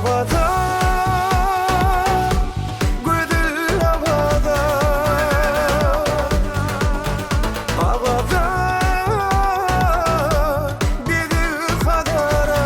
havada, güdül havada, havada bir kadara.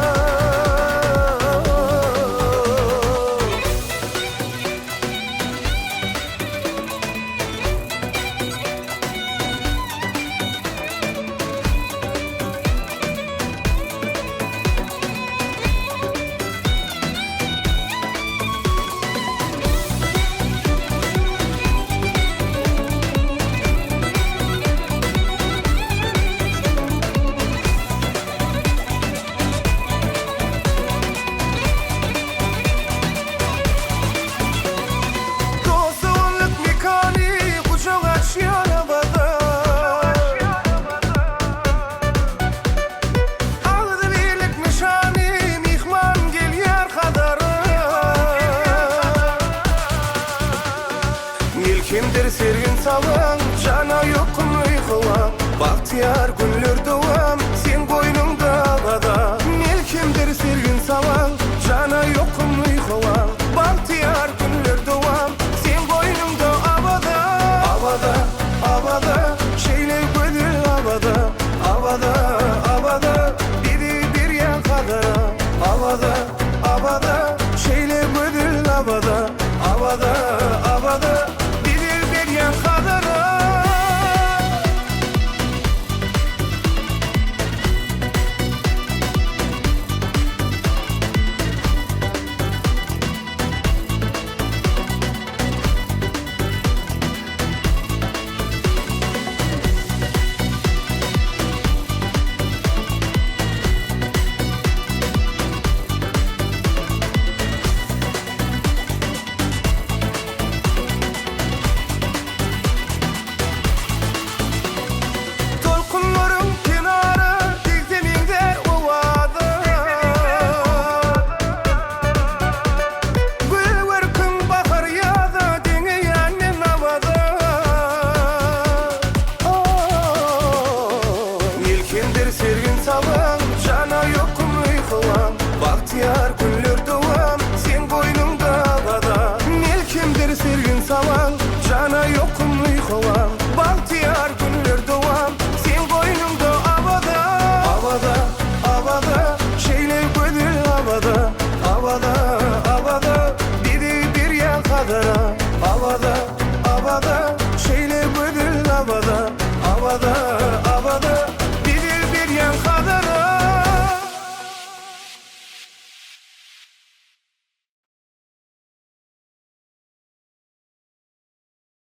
Kimdir sergin salan, cana yokum uykulan. Bahtiyar günler doğam, sen koynunda havada. Kimdir sergin salan, cana yokum uykulan. Bahtiyar günler doğam, sen koynunda havada. Havada, havada, şeyler güdül havada. Havada, havada, bir yan kadara. Havada, havada, şeyler güdül havada. Havada, havada, sergin salan, cana yokum uykulan. Bahtiyar günler doğam, sen koynunda havada. Kimdir sergin salan, cana yokum uykulan. Bahtiyar günler doğam, sen koynunda havada. Havada, havada, şeyler güdül havada. Havada, havada, bir yan kadara. Havada,